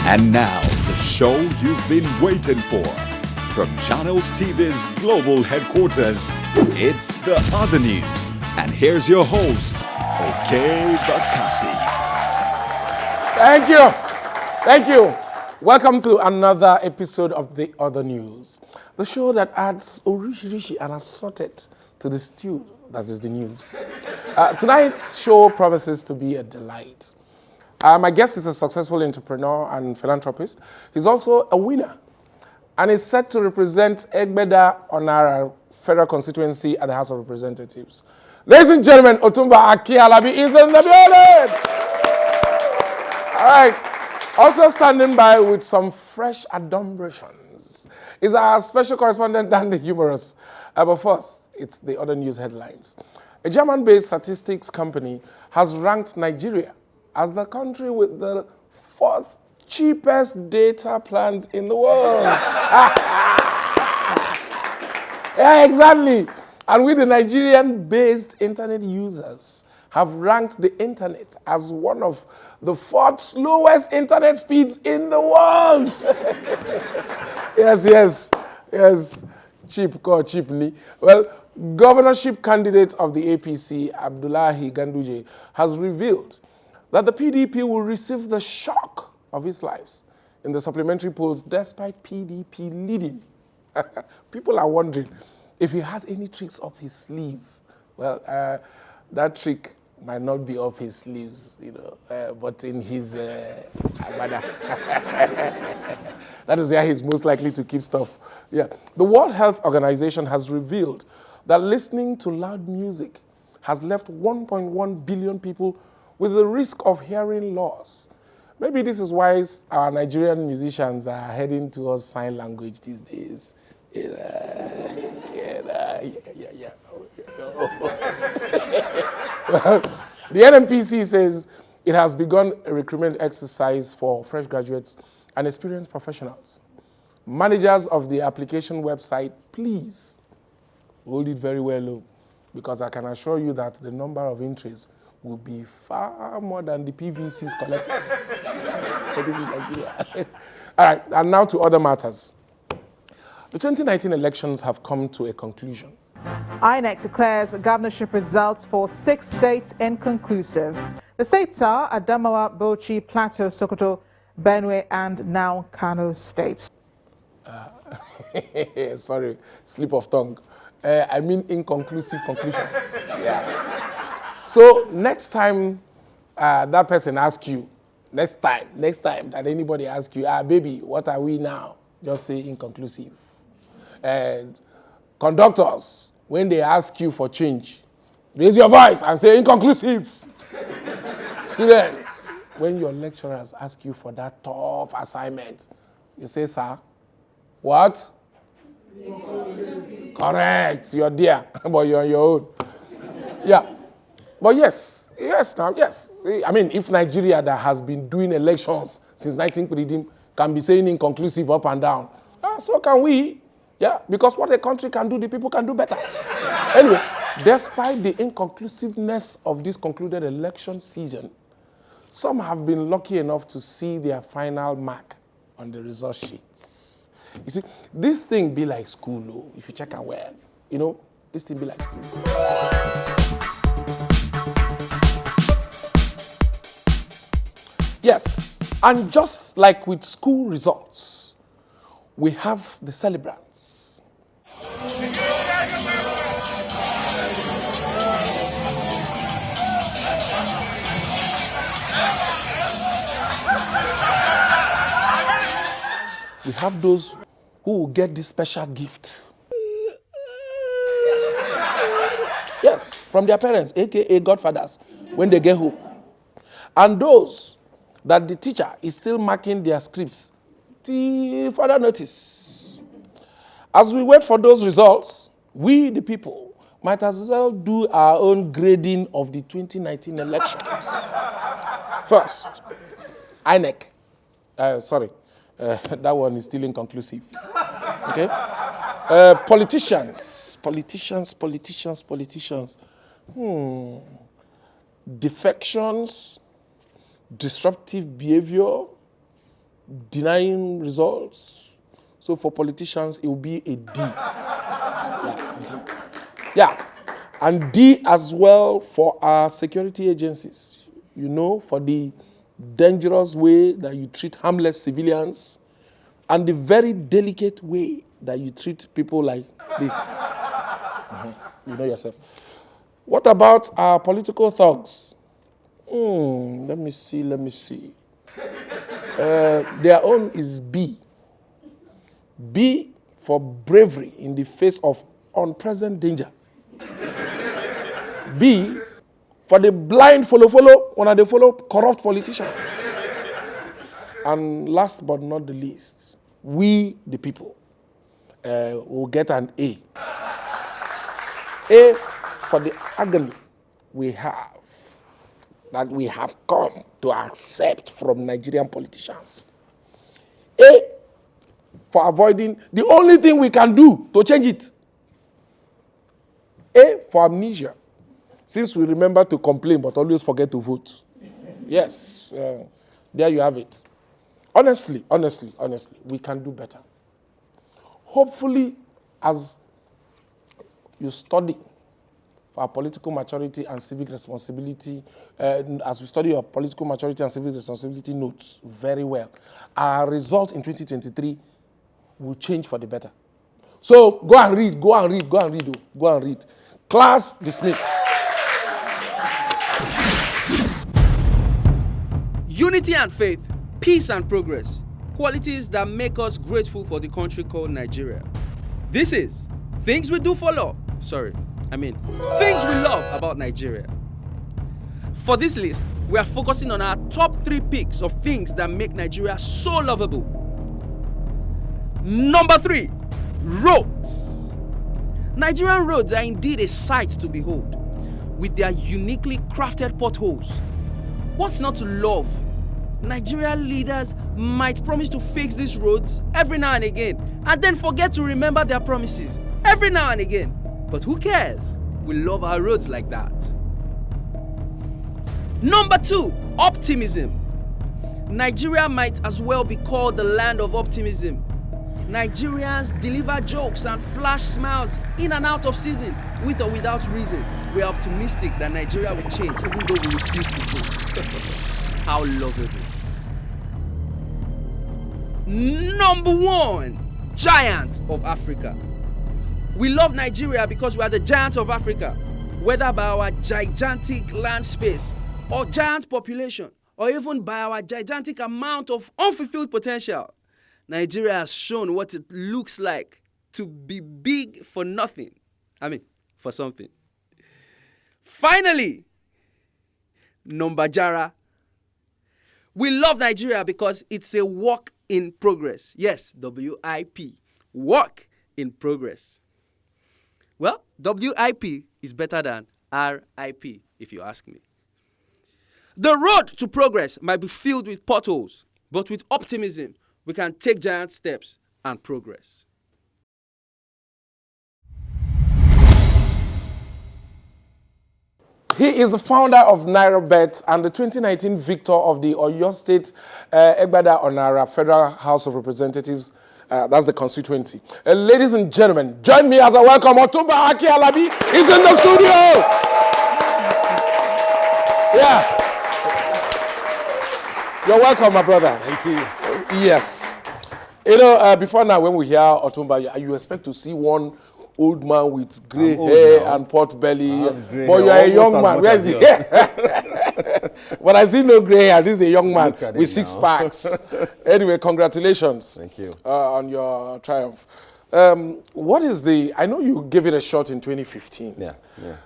And now, the show you've been waiting for. From Channels TV's global headquarters, it's The Other News. And here's your host, Okey Bakassi. Thank you. Thank you. Welcome to another episode of The Other News, the show that adds orishi and assorted to the stew that is the news. Tonight's show promises to be a delight. My guest is a successful entrepreneur and philanthropist. He's also a winner and is set to represent Egbeda on our federal constituency at the House of Representatives. Ladies and gentlemen, Otumba Akin Alabi is in the building. All right. Also standing by with some fresh adumbrations is our special correspondent, D Humorous. But first, it's the other news headlines. A German-based statistics company has ranked Nigeria as the country with the 4th cheapest data plans in the world. Yeah, exactly. And we, the Nigerian-based internet users, have ranked the internet as one of the 4th slowest internet speeds in the world. Yes. Cheap, call cheaply. Well, governorship candidate of the APC, Abdullahi Ganduje, has revealed that the PDP will receive the shock of his lives in the supplementary polls despite PDP leading. People are wondering if he has any tricks up his sleeve. Well, that trick might not be up his sleeves, but in his abada. That is where he's most likely to keep stuff. Yeah. The World Health Organization has revealed that listening to loud music has left 1.1 billion people with the risk of hearing loss. Maybe this is why our Nigerian musicians are heading towards sign language these days. Well, the NMPC says it has begun a recruitment exercise for fresh graduates and experienced professionals. Managers of the application website, please hold it very well low, because I can assure you that the number of entries will be far more than the PVCs collected. All right, and now to other matters. The 2019 elections have come to a conclusion. INEC declares governorship results for 6 states inconclusive. The states are Adamawa, Bauchi, Plateau, Sokoto, Benue, and now Kano states. Sorry, slip of tongue. I mean inconclusive conclusion. Yeah. So next time that person asks you, next time that anybody asks you, baby, what are we now? Just say inconclusive. And conductors, when they ask you for change, raise your voice and say inconclusive. Students, when your lecturers ask you for that tough assignment, you say, sir, what? Inconclusive. Correct, you're there, but you're on your own. Yeah. But yes. I mean, if Nigeria that has been doing elections since 1930 can be saying inconclusive up and down, so can we. Yeah, because what a country can do, the people can do better. Anyway, despite the inconclusiveness of this concluded election season, some have been lucky enough to see their final mark on the result sheets. You see, this thing be like school, if you check out well. This thing be like school. Yes, and just like with school results, we have the celebrants. We have those who will get this special gift. Yes, from their parents, aka godfathers, when they get home. And those that the teacher is still marking their scripts till further notice. As we wait for those results, we, the people, might as well do our own grading of the 2019 elections. First, INEC. That one is still inconclusive. Okay? Politicians. Defections, disruptive behavior, denying results. So for politicians, it will be a D. Yeah, D. Yeah, and D as well for our security agencies. You know, for the dangerous way that you treat harmless civilians and the very delicate way that you treat people like this. You know yourself. What about our political thugs? Let me see. Their own is B. B for bravery in the face of unpresent danger. B for the blind follow when they follow corrupt politicians. And last but not the least, we the people will get an A. A for the agony we have, that we have come to accept from Nigerian politicians. A for avoiding the only thing we can do to change it. A for amnesia, since we remember to complain but always forget to vote. Yes, there you have it. Honestly, we can do better. Hopefully, as you study for our political maturity and civic responsibility, as we study your political maturity and civic responsibility notes very well, our result in 2023 will change for the better. So go and read. Class dismissed. Unity and faith, peace and progress, qualities that make us grateful for the country called Nigeria. This is Things We Do for Love. Things we love about Nigeria. For this list, we are focusing on our top 3 picks of things that make Nigeria so lovable. Number 3, roads. Nigerian roads are indeed a sight to behold, with their uniquely crafted potholes. What's not to love? Nigerian leaders might promise to fix these roads every now and again, and then forget to remember their promises every now and again. But who cares? We love our roads like that. Number 2, optimism. Nigeria might as well be called the land of optimism. Nigerians deliver jokes and flash smiles in and out of season, with or without reason. We are optimistic that Nigeria will change, even though we refuse to go. How lovable. Number 1, giant of Africa. We love Nigeria because we are the giant of Africa, whether by our gigantic land space, or giant population, or even by our gigantic amount of unfulfilled potential. Nigeria has shown what it looks like to be big for nothing. For something. Finally, number Jara. We love Nigeria because it's a work in progress. Yes, WIP. Work in progress. Well, WIP is better than RIP, if you ask me. The road to progress might be filled with potholes, but with optimism, we can take giant steps and progress. He is the founder of NairaBet and the 2019 victor of the Oyo State Egbada Onara Federal House of Representatives. That's the constituency. Ladies and gentlemen, join me as I welcome Oloye Akin Alabi. He's in the studio. Yeah. You're welcome, my brother. Thank you. Yes. You know, before now, when we hear Otumba, you expect to see one old man with gray hair and pot belly. But you are a young man. Where is he? But I see no gray hair. This is a young man with 6 packs. Anyway, congratulations. Thank you. On your triumph. What is I know you gave it a shot in 2015. Yeah.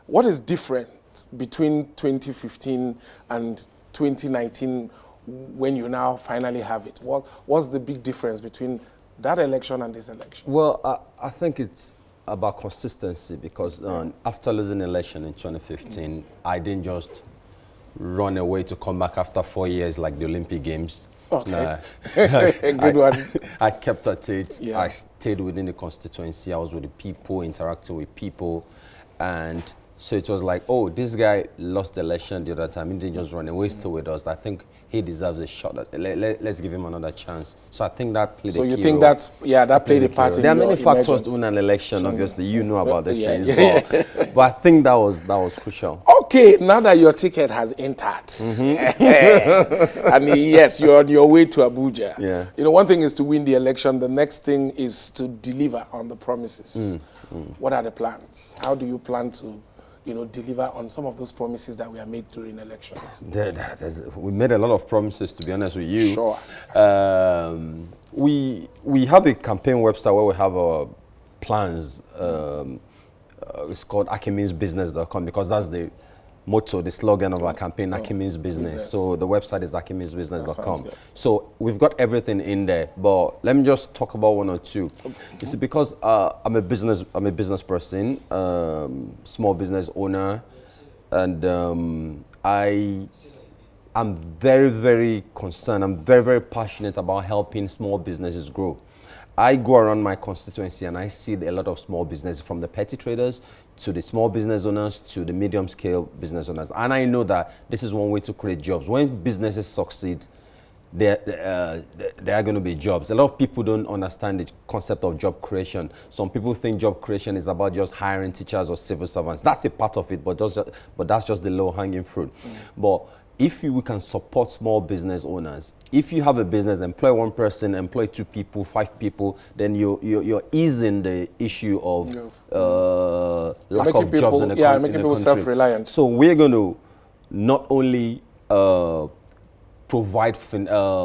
What is different between 2015 and 2019 when you now finally have it? What's the big difference between that election and this election? Well, I think it's about consistency because after losing the election in 2015, I didn't just run away to come back after 4 years like the Olympic Games. Okay. Good one. I kept at it. Yeah. I stayed within the constituency. I was with the people, interacting with people. And So it was like, oh, this guy lost the election the other time. He didn't just run away, still with us. I think he deserves a shot. Let's give him another chance. So I think that played a key role. So you think that played a part in There are your many factors emergence? to win an election, obviously. You know about these things. Yeah. But I think that was crucial. Okay, now that your ticket has entered, and yes, you're on your way to Abuja. Yeah. You know, one thing is to win the election. The next thing is to deliver on the promises. What are the plans? How do you plan to, deliver on some of those promises that were made during elections? We made a lot of promises, to be honest with you. Sure. We have a campaign website where we have our plans. It's called akimeansbusiness.com because that's the motto, the slogan of our campaign, Okey means business. So the website is akimeansbusiness.com. So we've got everything in there, but let me just talk about one or two. You see, because I'm a business person, small business owner, and I'm very, very concerned. I'm very, very passionate about helping small businesses grow. I go around my constituency and I see a lot of small businesses, from the petty traders to the small business owners to the medium scale business owners. And I know that this is one way to create jobs. When businesses succeed, there are going to be jobs. A lot of people don't understand the concept of job creation. Some people think job creation is about just hiring teachers or civil servants. That's a part of it, but that's just the low-hanging fruit. But if we can support small business owners, if you have a business, employ one person, employ 2 people, 5 people, then you're easing the issue of lack of jobs in the country. Yeah, making people self-reliant. So we're going to not only provide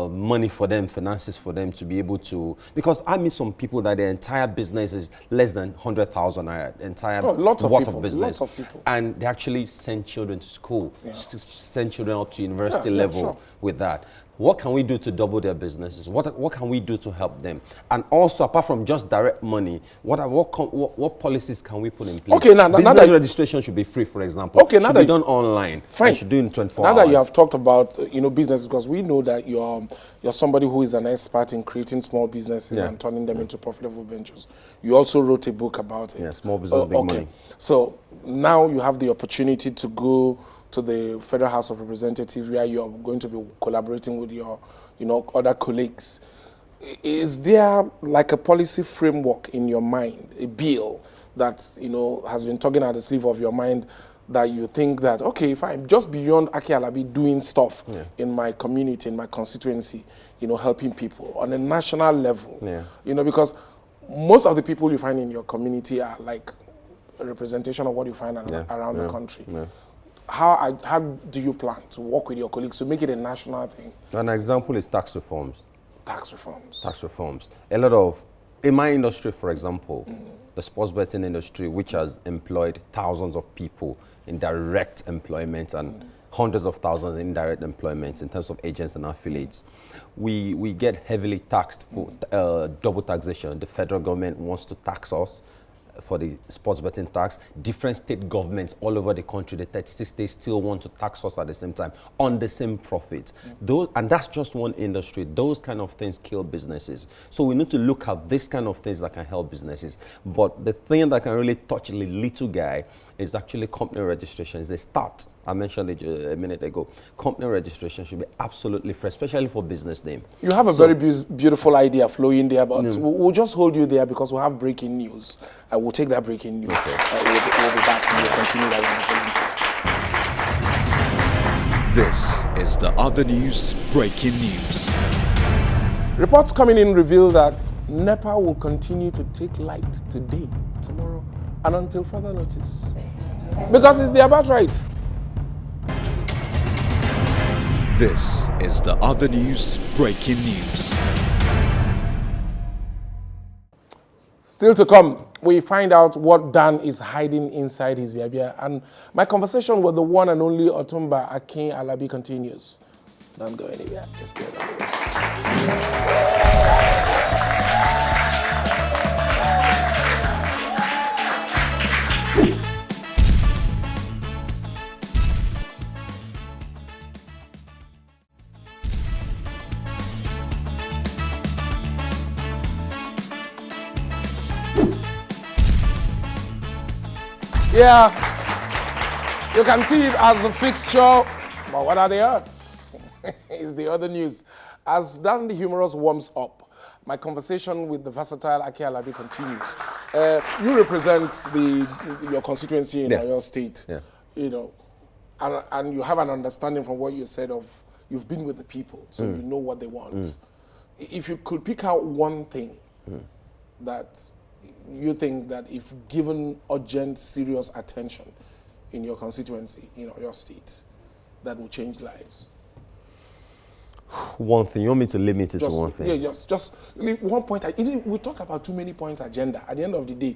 money for them, finances for them to be able to, because I meet some people that their entire business is less than 100,000 naira, entire lots of worth people, of business. lots of people. And they actually send children to school, send children up to university level with that. What can we do to double their businesses? What can we do to help them? And also, apart from just direct money, what policies can we put in place? Okay, now business registration should be free, for example. Okay, now should that be done online. Fine. It should do in 24 now hours. Now that you have talked about business, because we know that you're somebody who is an expert in creating small businesses and turning them into profitable ventures. You also wrote a book about it. Yeah, small business, big money. So now you have the opportunity to go to the Federal House of Representatives, where you're going to be collaborating with your, other colleagues. Is there like a policy framework in your mind, a bill that, has been tugging at the sleeve of your mind, that you think that, okay, if I'm just beyond Akin Alabi doing stuff in my community, in my constituency, helping people on a national level, because most of the people you find in your community are like a representation of what you find around the country. How do you plan to work with your colleagues to make it a national thing? An example is tax reforms. Tax reforms. Tax reforms. A lot of, in my industry, for example, the sports betting industry, which has employed thousands of people in direct employment and hundreds of thousands in indirect employment in terms of agents and affiliates, we get heavily taxed for double taxation. The federal government wants to tax us for the sports betting tax. Different state governments all over the country, the 36 states, still want to tax us at the same time on the same profit. And that's just one industry. Those kind of things kill businesses. So we need to look at this kind of things that can help businesses. But the thing that can really touch a little guy is actually company registration. It's a start. I mentioned it a minute ago. Company registration should be absolutely free, especially for business name. You have a very beautiful idea flowing there, but we'll just hold you there because we'll have breaking news. We'll take that breaking news. Okay. We'll be back and we'll continue that. This is the other news, breaking news. Reports coming in reveal that NEPA will continue to take light today, tomorrow, and until further notice. Because it's their birthright. This is the other news, breaking news. Still to come, we find out what Dan is hiding inside his behavior. And my conversation with the one and only Otumba Akin Alabi continues. Don't go anywhere. It's the other news. Yeah, You can see it as a fixture, but what are the odds? It's the other news. As Dan the Humorous warms up, my conversation with the versatile Akin Alabi continues. You represent your constituency in your state, you know, and you have an understanding from what you said of you've been with the people, so you know what they want. If you could pick out one thing that you think that if given urgent, serious attention in your constituency, your state, that will change lives. One thing. You want me to limit it to one thing? Yeah, just 1 point. We talk about too many points agenda. At the end of the day,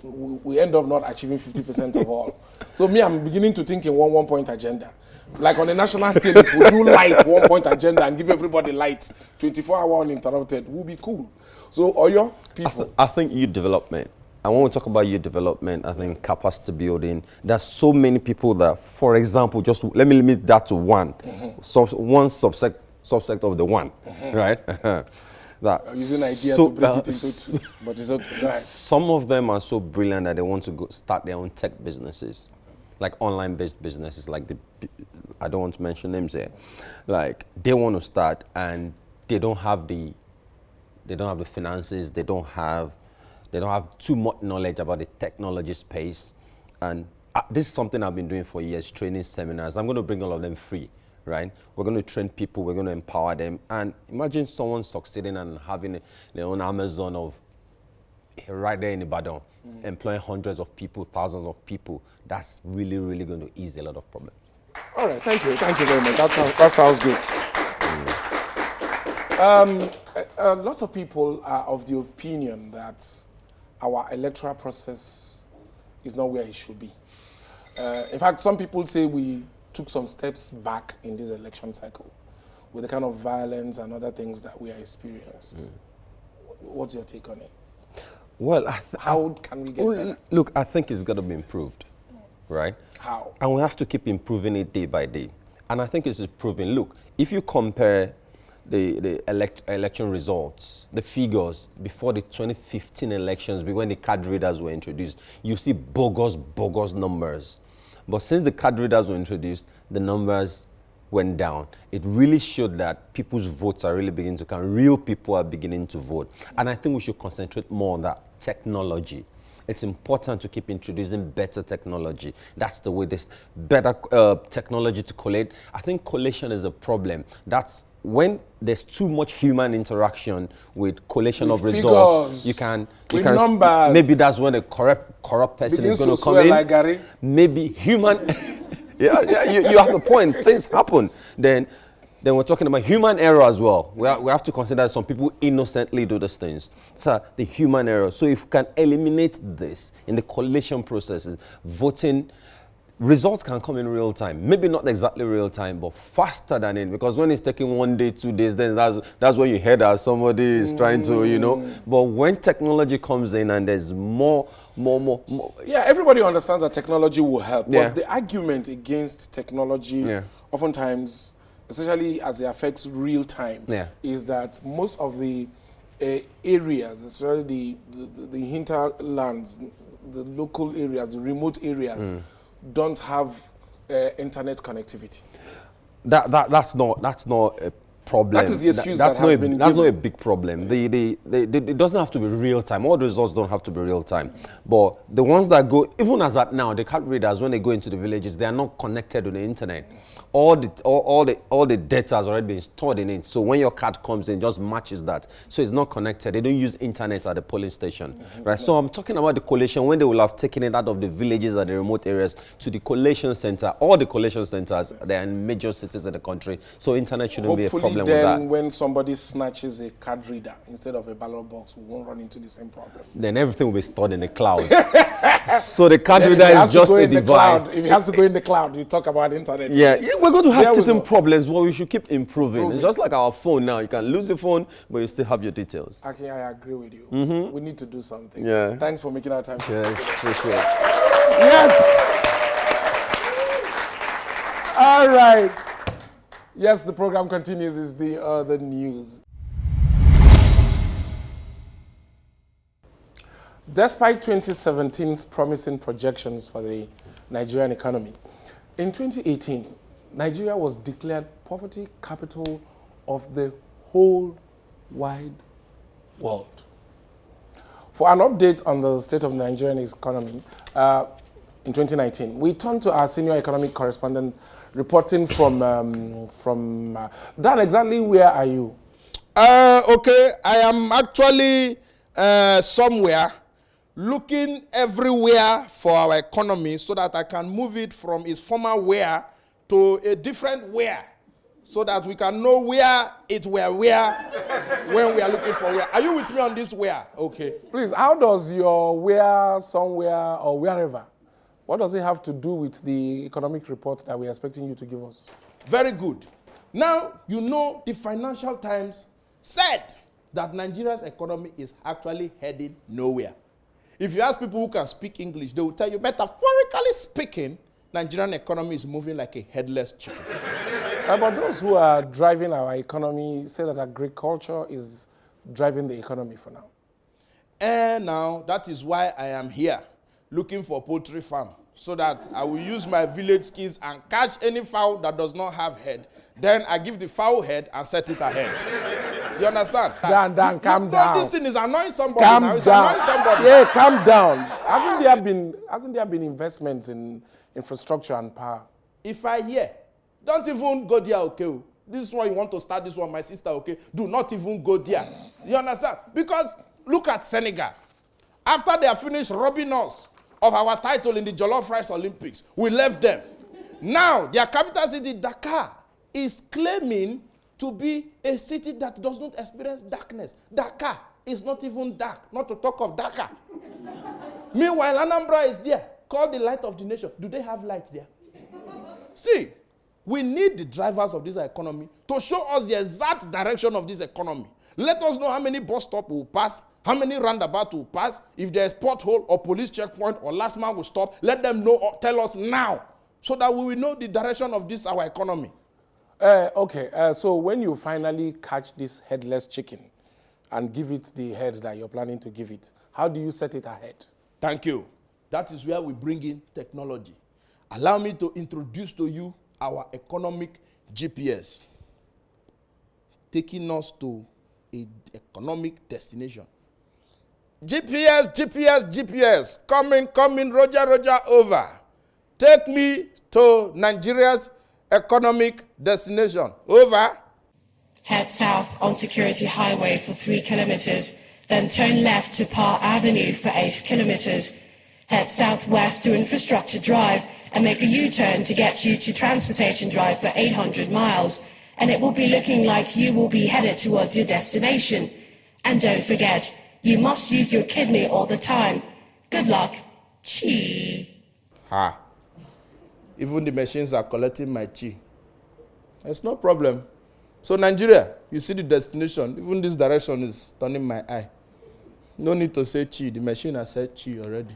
we end up not achieving 50% of all. So I'm beginning to think in one point agenda. Like on a national scale, if we do light 1 point agenda and give everybody light, 24-hour uninterrupted, we'll be cool. So, Oyo, people. I think youth development. And when we talk about youth development, I think capacity building, there's so many people that, for example, just let me limit that to one. One subsect of the one, right? That I'm using an idea to break it into two, but it's okay. Go ahead. Some of them are so brilliant that they want to go start their own tech businesses, like online-based businesses, like I don't want to mention names here. Like they want to start and they don't have the finances, they don't have too much knowledge about the technology space. And this is something I've been doing for years, training seminars. I'm going to bring all of them free, right? We're going to train people, we're going to empower them. And imagine someone succeeding and having their own Amazon of right there in Ibadan, employing hundreds of people, thousands of people. That's really, really going to ease a lot of problems. All right, thank you very much. That sounds good. Lots of people are of the opinion that our electoral process is not where it should be. In fact, some people say we took some steps back in this election cycle with the kind of violence and other things that we are experienced. What's your take on it? Well, how can we get better? Look, I think it's got to be improved, right? How? And we have to keep improving it day by day. And I think it's improving. Look, if you compare the election results, the figures before the 2015 elections, when the card readers were introduced, you see bogus numbers. But since the card readers were introduced, the numbers went down. It really showed that people's votes are really beginning to count. Real people are beginning to vote. And I think we should concentrate more on that technology. It's important to keep introducing better technology. That's the way this better technology to collate. I think collation is a problem. That's when there's too much human interaction with collation of results. You can numbers. Maybe that's when a corrupt person is going to come in. Like Gary. Maybe human. yeah, you have a point. Things happen. Then we're talking about human error as well. We have to consider some people innocently do these things. So the human error. So if we can eliminate this in the collation processes, voting, results can come in real time. Maybe not exactly real time, but faster than it. Because when it's taking 1 day, 2 days, then that's when you hear that somebody is trying to, But when technology comes in and there's more. Yeah, everybody understands that technology will help. But the argument against technology, oftentimes, especially as it affects real time, is that most of the areas, especially the hinterlands, the local areas, the remote areas, don't have internet connectivity. That's not a problem. That is the excuse that has been given. That's not a big problem. It doesn't have to be real time. All the results don't have to be real time. But the ones that go, even as at now, the card readers, when they go into the villages, they are not connected to the internet. All the data has already been stored in it. So when your card comes in, it just matches that. So it's not connected. They don't use internet at the polling station, right? So I'm talking about the collation when they will have taken it out of the villages and the remote areas to the collation center. All the collation centers, they are in major cities in the country. So internet shouldn't be a problem with that. Hopefully then when somebody snatches a card reader instead of a ballot box, we won't run into the same problem. Then everything will be stored in the cloud. So the card reader is just a device. If it has to go in the cloud, you talk about internet. Yeah, we're going to have certain problems, but we should keep improving. It's just like our phone now. You can lose the phone, but you still have your details. Okay, I agree with you. We need to do something. Yeah. Thanks for making our time. Yes, appreciate it. Yes. All right. Yes, the program continues. Is the other news. Despite 2017's promising projections for the Nigerian economy, In 2018, Nigeria was declared poverty capital of the whole wide world. For an update on the state of the Nigerian economy in 2019, we turn to our senior economic correspondent reporting from Dan. Exactly where are you? Okay, I am actually somewhere looking everywhere for our economy so that I can move it from its former where to a different where, so that we can know where it were where when we are looking for where. Are you with me on this where? Okay. Please, how does your where, somewhere, or wherever, what does it have to do with the economic report that we're expecting you to give us? Very good. Now, you know the Financial Times said that Nigeria's economy is actually heading nowhere. If you ask people who can speak English, they will tell you, metaphorically speaking, Nigerian economy is moving like a headless chicken. But those who are driving our economy say that agriculture is driving the economy for now. And now, that is why I am here, looking for a poultry farm, so that I will use my village skills and catch any fowl that does not have head. Then I give the fowl head and set it ahead. You understand? Dan, calm down. This thing is annoying somebody Calm now. It's down. annoying somebody. Yeah, calm down. Hasn't there been investments in infrastructure and power? If I hear, don't even go there, okay? This one, you want to start this one, my sister, okay? Do not even go there. You understand? Because look at Senegal. After they have finished robbing us of our title in the Jollof Rice Olympics, we left them. Now, their capital city, Dakar, is claiming to be a city that does not experience darkness. Dakar is not even dark, not to talk of Dakar. Meanwhile, Anambra is there, called the light of the nation. Do they have light there? See, we need the drivers of this economy to show us the exact direction of this economy. Let us know how many bus stops will pass, how many roundabouts will pass, if there is pothole or police checkpoint or last mile will stop. Let them know or tell us now so that we will know the direction of this our economy. So when you finally catch this headless chicken and give it the head that you're planning to give it, how do you set it ahead? Thank you. That is where we bring in technology. Allow me to introduce to you our economic GPS, taking us to an economic destination. GPS, coming, Roger, over. Take me to Nigeria's economic destination. Over. Head south on Security Highway for 3 kilometers, then turn left to Parr Avenue for 8 kilometers. Head southwest to Infrastructure Drive and make a U-turn to get you to Transportation Drive for 800 miles. And it will be looking like you will be headed towards your destination. And don't forget, you must use your kidney all the time. Good luck. Chi. Ha. Even the machines are collecting my chi. There's no problem. So Nigeria, you see the destination. Even this direction is turning my eye. No need to say chi. The machine has said chi already.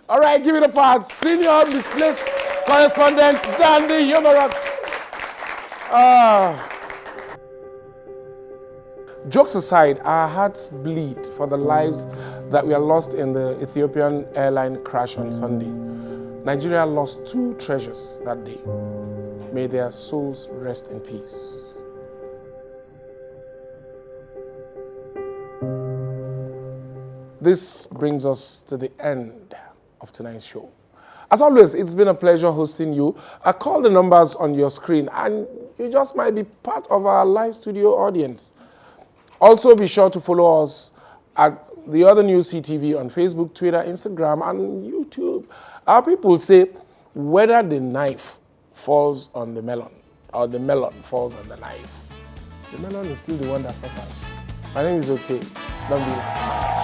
All right, give it up for our senior misplaced correspondent, Dan D Humorous. Jokes aside, our hearts bleed for the lives that were lost in the Ethiopian airline crash on Sunday. Nigeria lost 2 treasures that day. May their souls rest in peace. This brings us to the end of tonight's show. As always, it's been a pleasure hosting you. I call the numbers on your screen and you just might be part of our live studio audience. Also, be sure to follow us at The Other News CTV on Facebook, Twitter, Instagram, and YouTube. Our people say, whether the knife falls on the melon or the melon falls on the knife, the melon is still the one that suffers. My name is Okey. Don't be like